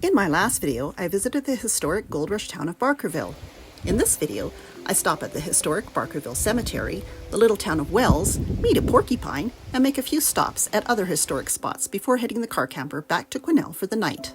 In my last video, I visited the historic gold rush town of Barkerville. In this video, I stop at the historic Barkerville Cemetery, the little town of Wells, meet a porcupine, and make a few stops at other historic spots before heading the car camper back to Quesnel for the night.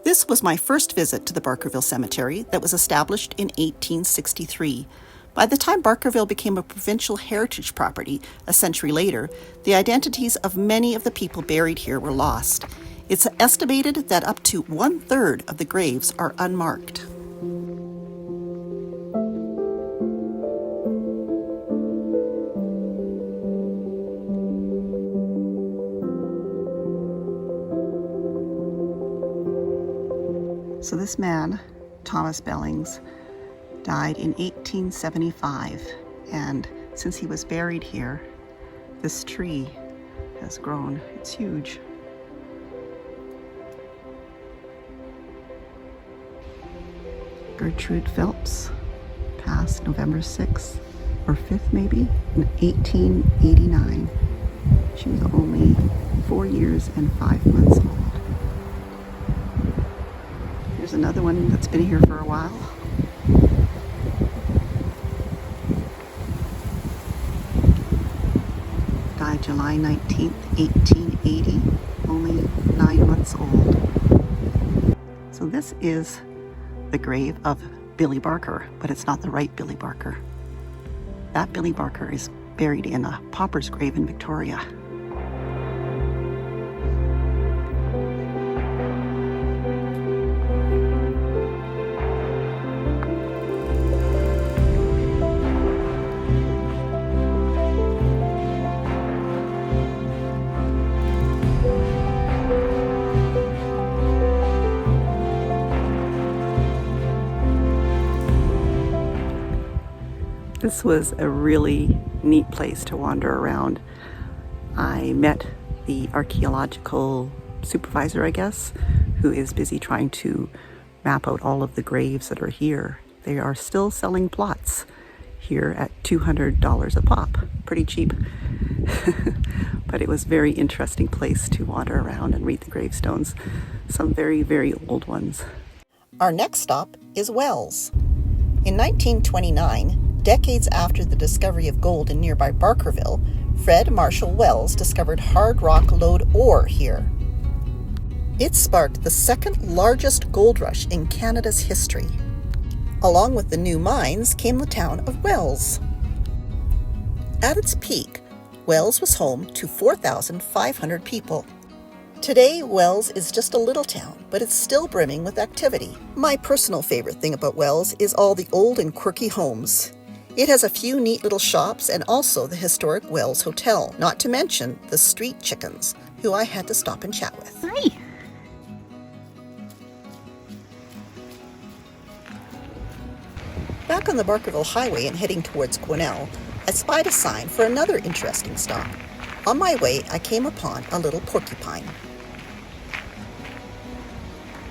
This was my first visit to the Barkerville Cemetery that was established in 1863. By the time Barkerville became a provincial heritage property a century later, the identities of many of the people buried here were lost. It's estimated that up to 1/3 of the graves are unmarked. So this man, Thomas Bellings, died in 1875, and since he was buried here, this tree has grown. It's huge. Gertrude Phelps passed November 6th or 5th maybe in 1889. She was only 4 years and 5 months old. Here's another one that's been here for a while. Died July 19th, 1880, only 9 months old. So this is the grave of Billy Barker, but it's not the right Billy Barker. That Billy Barker is buried in a pauper's grave in Victoria. This was a really neat place to wander around. I met the archaeological supervisor, I guess, who is busy trying to map out all of the graves that are here. They are still selling plots here at $200 a pop. Pretty cheap. But it was a very interesting place to wander around and read the gravestones. Some very, very old ones. Our next stop is Wells. In 1929, decades after the discovery of gold in nearby Barkerville, Fred Marshall Wells discovered hard rock lode ore here. It sparked the second largest gold rush in Canada's history. Along with the new mines came the town of Wells. At its peak, Wells was home to 4,500 people. Today, Wells is just a little town, but it's still brimming with activity. My personal favorite thing about Wells is all the old and quirky homes. It has a few neat little shops and also the historic Wells Hotel, not to mention the street chickens, who I had to stop and chat with. Hi! Back on the Barkerville Highway and heading towards Quesnel, I spied a sign for another interesting stop. On my way, I came upon a little porcupine.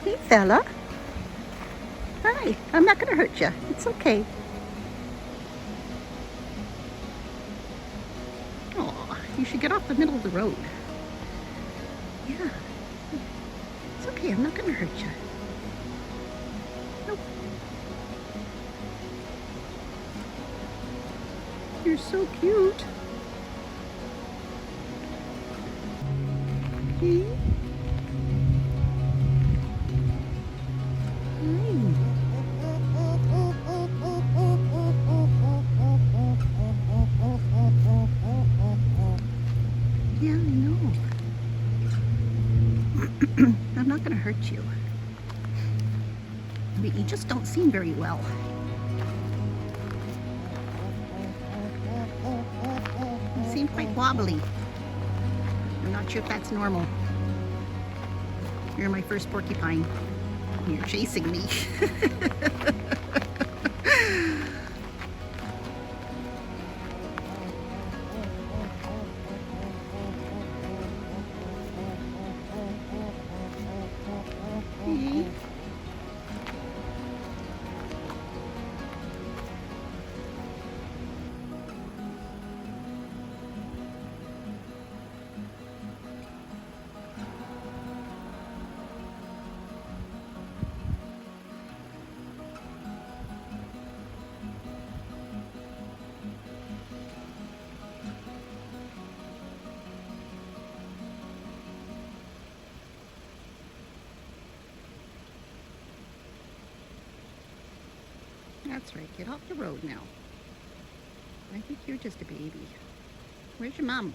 Hey, fella. Hi, I'm not going to hurt you. It's okay. Oh, you should get off the middle of the road. Yeah. It's okay, I'm not going to hurt you. Nope. You're so cute. Okay. Yeah, I know. I'm not going to hurt you. But you just don't seem very well. You seem quite wobbly. I'm not sure if that's normal. You're my first porcupine. You're chasing me. Hey. That's right, get off the road now. I think you're just a baby. Where's your mom?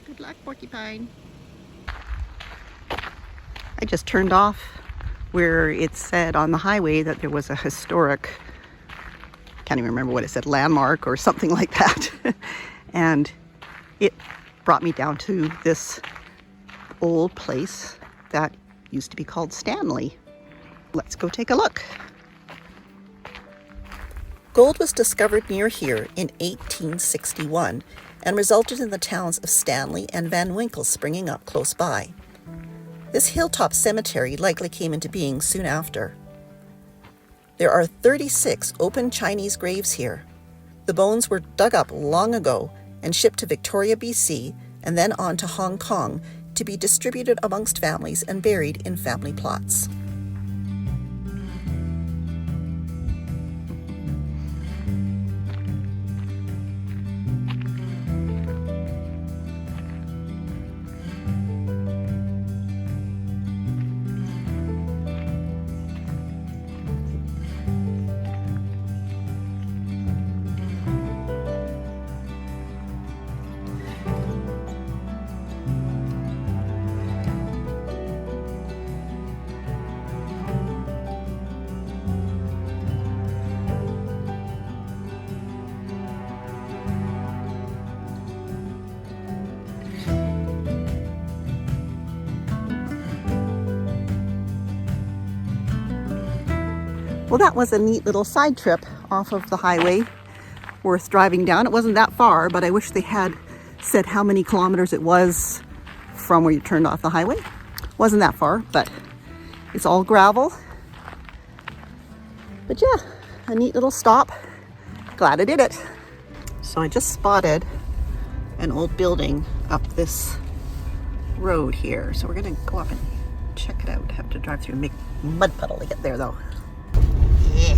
Good luck, porcupine. I just turned off where it said on the highway that there was a historic, can't even remember what it said, landmark or something like that. And it brought me down to this old place that used to be called Stanley. Let's go take a look. Gold was discovered near here in 1861 and resulted in the towns of Stanley and Van Winkle springing up close by. This hilltop cemetery likely came into being soon after. There are 36 open Chinese graves here. The bones were dug up long ago and shipped to Victoria, BC, and then on to Hong Kong to be distributed amongst families and buried in family plots. Well, that was a neat little side trip off of the highway, worth driving down. It wasn't that far, but I wish they had said how many kilometers it was from where you turned off the highway. Wasn't that far, but it's all gravel. But yeah, a neat little stop. Glad I did it. So I just spotted an old building up this road here. So we're gonna go up and check it out. Have to drive through a big mud puddle to get there though. Yeah.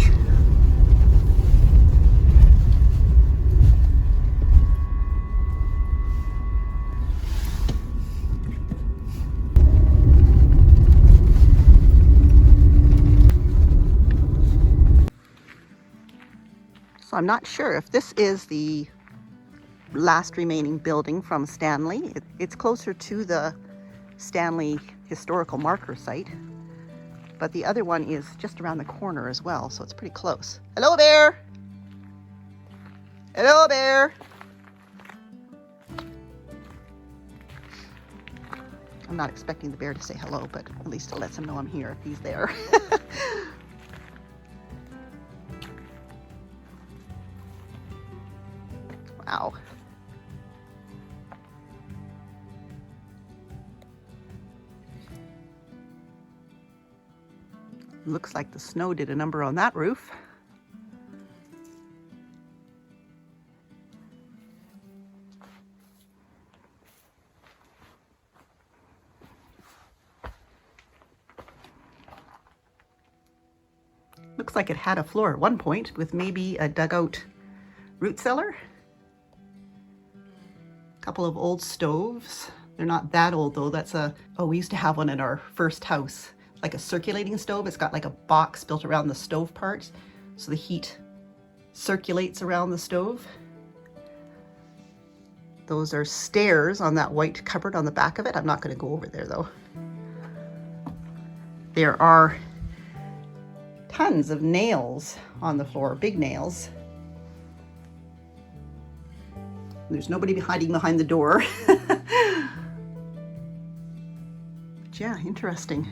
So I'm not sure if this is the last remaining building from Stanley. It's closer to the Stanley historical marker site. But the other one is just around the corner as well, so it's pretty close. Hello, bear! Hello, bear! I'm not expecting the bear to say hello, but at least it lets him know I'm here if he's there. Wow. Looks like the snow did a number on that roof. Looks like it had a floor at one point with maybe a dugout root cellar. A couple of old stoves. They're not that old though. We used to have one in our first house. Like a circulating stove. It's got like a box built around the stove part, so the heat circulates around the stove. Those are stairs on that white cupboard on the back of it. I'm not going to go over there though. There are tons of nails on the floor, big nails. There's nobody hiding behind the door. But yeah, interesting.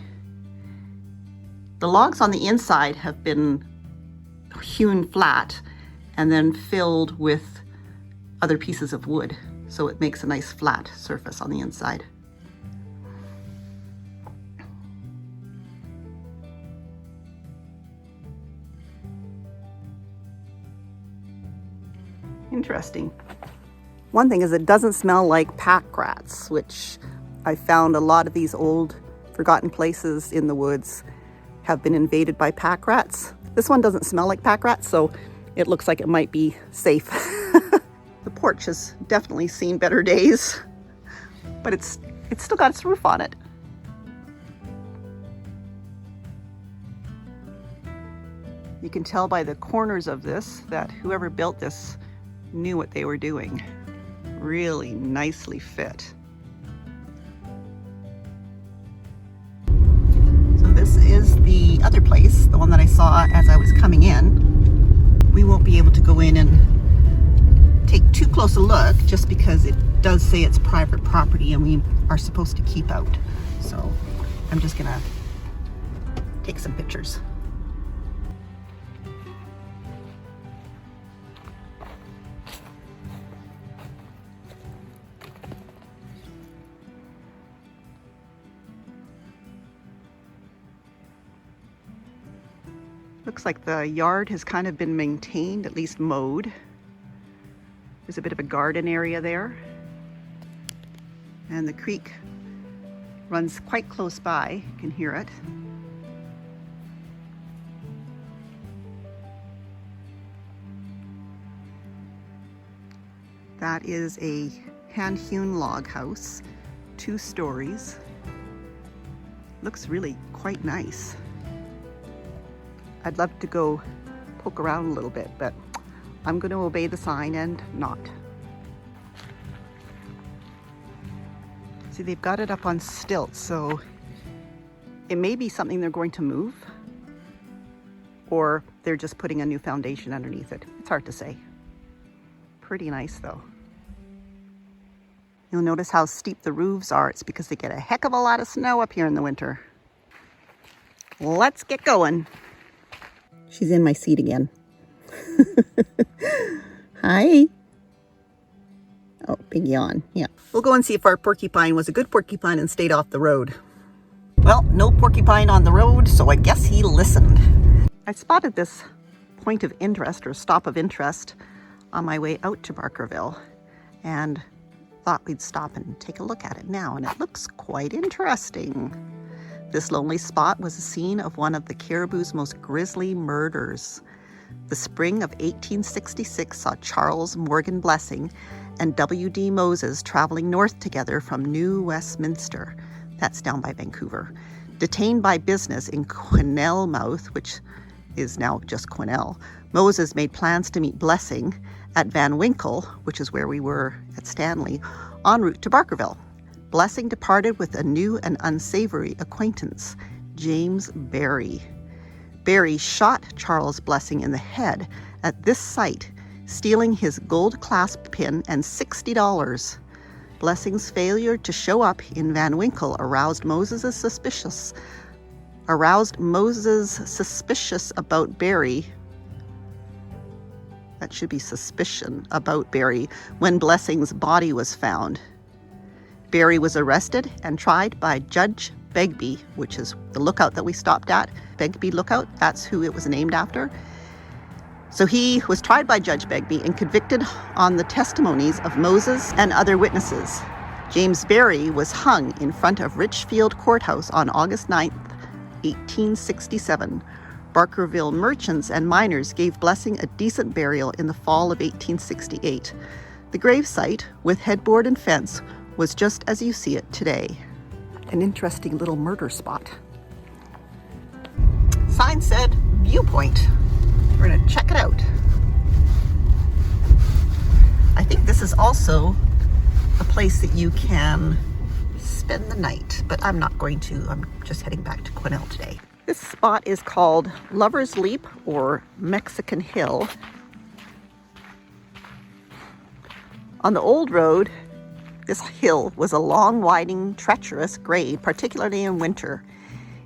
The logs on the inside have been hewn flat and then filled with other pieces of wood, so it makes a nice flat surface on the inside. Interesting. One thing is it doesn't smell like pack rats, which I found a lot of these old forgotten places in the woods have been invaded by pack rats. This one doesn't smell like pack rats, so it looks like it might be safe. The porch has definitely seen better days, but it's still got its roof on it. You can tell by the corners of this that whoever built this knew what they were doing. Really nicely fit. So this is the other place, the one that I saw as I was coming in. We won't be able to go in and take too close a look just because it does say it's private property and we are supposed to keep out. So I'm just gonna take some pictures. Looks like the yard has kind of been maintained, at least mowed. There's a bit of a garden area there. And the creek runs quite close by, you can hear it. That is a hand-hewn log house, 2 stories. Looks really quite nice. I'd love to go poke around a little bit, but I'm going to obey the sign and not. See, they've got it up on stilts, so it may be something they're going to move, or they're just putting a new foundation underneath it. It's hard to say. Pretty nice though. You'll notice how steep the roofs are. It's because they get a heck of a lot of snow up here in the winter. Let's get going. She's in my seat again. Hi. Oh, big yawn. Yeah. We'll go and see if our porcupine was a good porcupine and stayed off the road. Well, no porcupine on the road, so I guess he listened. I spotted this point of interest or stop of interest on my way out to Barkerville and thought we'd stop and take a look at it now, and it looks quite interesting. This lonely spot was the scene of one of the Caribou's most grisly murders. The spring of 1866 saw Charles Morgan Blessing and W.D. Moses traveling north together from New Westminster, that's down by Vancouver. Detained by business in Quesnelmouth, which is now just Quesnel, Moses made plans to meet Blessing at Van Winkle, which is where we were at Stanley, en route to Barkerville. Blessing departed with a new and unsavory acquaintance, James Barrie. Barrie shot Charles Blessing in the head at this site, stealing his gold clasp pin and $60. Blessing's failure to show up in Van Winkle aroused Moses suspicious about Barrie. That should be suspicion about Barrie when Blessing's body was found. Barrie was arrested and tried by Judge Begbie, which is the lookout that we stopped at. Begbie Lookout, that's who it was named after. So he was tried by Judge Begbie and convicted on the testimonies of Moses and other witnesses. James Barrie was hung in front of Richfield Courthouse on August 9th, 1867. Barkerville merchants and miners gave Blessing a decent burial in the fall of 1868. The gravesite, with headboard and fence, was just as you see it today. An interesting little murder spot. Sign said viewpoint. We're gonna check it out. I think this is also a place that you can spend the night, but I'm not going to. I'm just heading back to Quesnel today. This spot is called Lover's Leap or Mexican Hill. On the old road, this hill was a long, winding, treacherous grade, particularly in winter.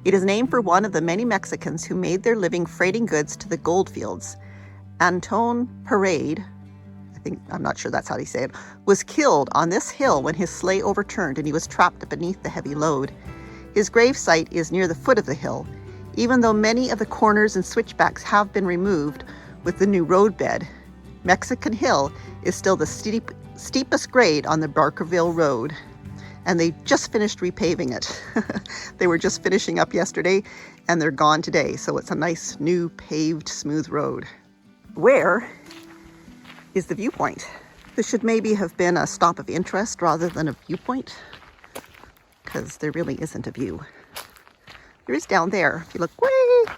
It is named for one of the many Mexicans who made their living freighting goods to the goldfields. Anton Parade, I'm not sure that's how they say it, was killed on this hill when his sleigh overturned and he was trapped beneath the heavy load. His gravesite is near the foot of the hill, even though many of the corners and switchbacks have been removed with the new roadbed. Mexican Hill is still the steepest grade on the Barkerville Road, and they just finished repaving it. They were just finishing up yesterday, and they're gone today, so it's a nice new paved smooth road. Where is the viewpoint? This should maybe have been a stop of interest rather than a viewpoint, because there really isn't a view. There is down there. If you look way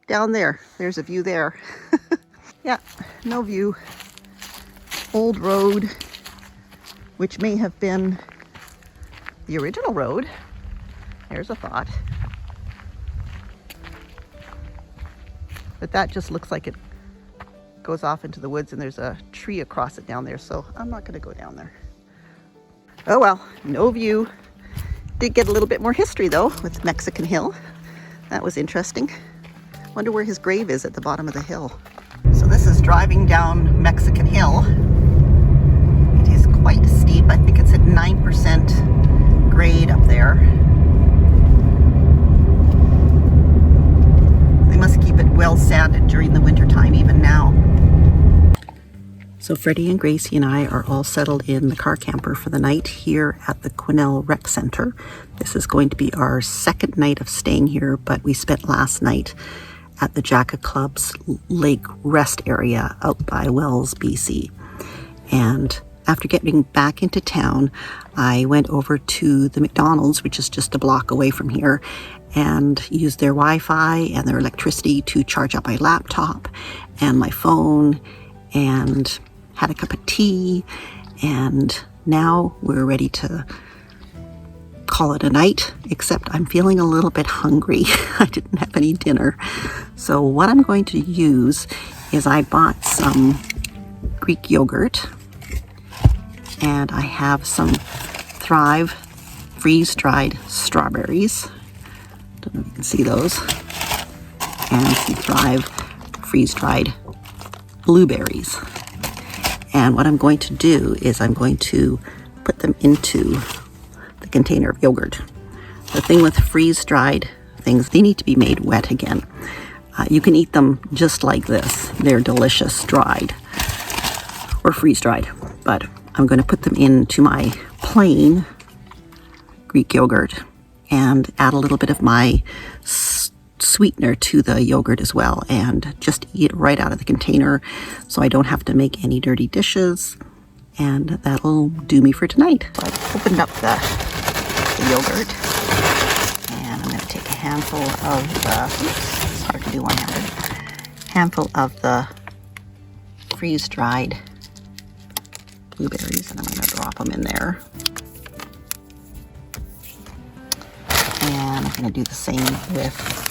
down there, there's a view there. Yeah, no view. Old road, which may have been the original road. There's a thought. But that just looks like it goes off into the woods, and there's a tree across it down there, so I'm not going to go down there. Oh well, no view. Did get a little bit more history though with Mexican Hill. That was interesting. Wonder where his grave is at the bottom of the hill. So this is driving down Mexican Hill. It is quite steep. I think it's at 9% grade up there. They must keep it well sanded during the winter time even now. So Freddie and Gracie and I are all settled in the car camper for the night here at the Quesnel Rec Center. This is going to be our second night of staying here, but we spent last night at the Jacket Club's lake rest area out by Wells, BC. And after getting back into town, I went over to the McDonald's, which is just a block away from here, and used their Wi-Fi and their electricity to charge up my laptop and my phone, and had a cup of tea, and now we're ready to call it a night, except I'm feeling a little bit hungry. I didn't have any dinner. So what I'm going to use is I bought some Greek yogurt, and I have some Thrive freeze-dried strawberries. Don't know if you can see those. And some Thrive freeze-dried blueberries. And what I'm going to do is I'm going to put them into the container of yogurt. The thing with freeze-dried things, they need to be made wet again. You can eat them just like this. They're delicious dried or freeze-dried. But I'm going to put them into my plain Greek yogurt and add a little bit of my sweetener to the yogurt as well, and just eat it right out of the container so I don't have to make any dirty dishes, and that'll do me for tonight. So I've opened up the yogurt, and I'm going to take a handful of the, oops, it's hard to do one-handed, handful of the freeze-dried blueberries, and I'm going to drop them in there. And I'm going to do the same with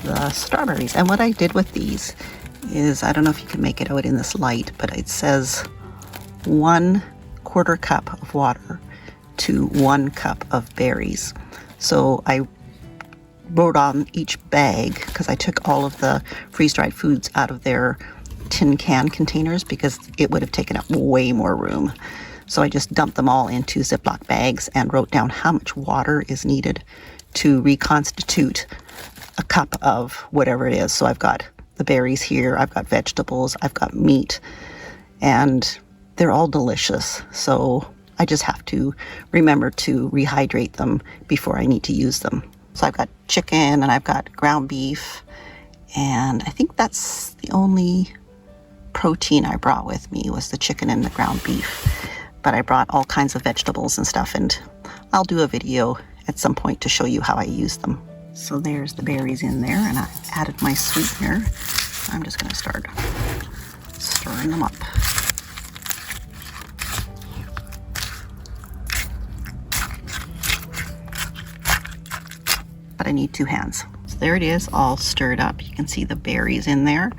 the strawberries. And what I did with these is, I don't know if you can make it out in this light, but it says 1/4 cup of water to 1 cup of berries. So I wrote on each bag, because I took all of the freeze-dried foods out of their tin can containers because it would have taken up way more room. So I just dumped them all into Ziploc bags and wrote down how much water is needed to reconstitute a cup of whatever it is. So I've got the berries here, I've got vegetables, I've got meat, and they're all delicious. So I just have to remember to rehydrate them before I need to use them. So I've got chicken and I've got ground beef, and I think that's the only protein I brought with me was the chicken and the ground beef. But I brought all kinds of vegetables and stuff, and I'll do a video at some point to show you how I use them. So there's the berries in there, and I added my sweetener. I'm just going to start stirring them up. But I need 2 hands. So there it is, all stirred up. You can see the berries in there.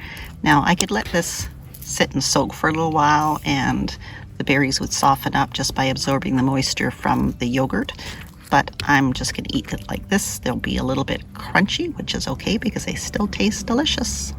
Now I could let this sit and soak for a little while, and the berries would soften up just by absorbing the moisture from the yogurt. But I'm just going to eat it like this. They'll be a little bit crunchy, which is okay because they still taste delicious.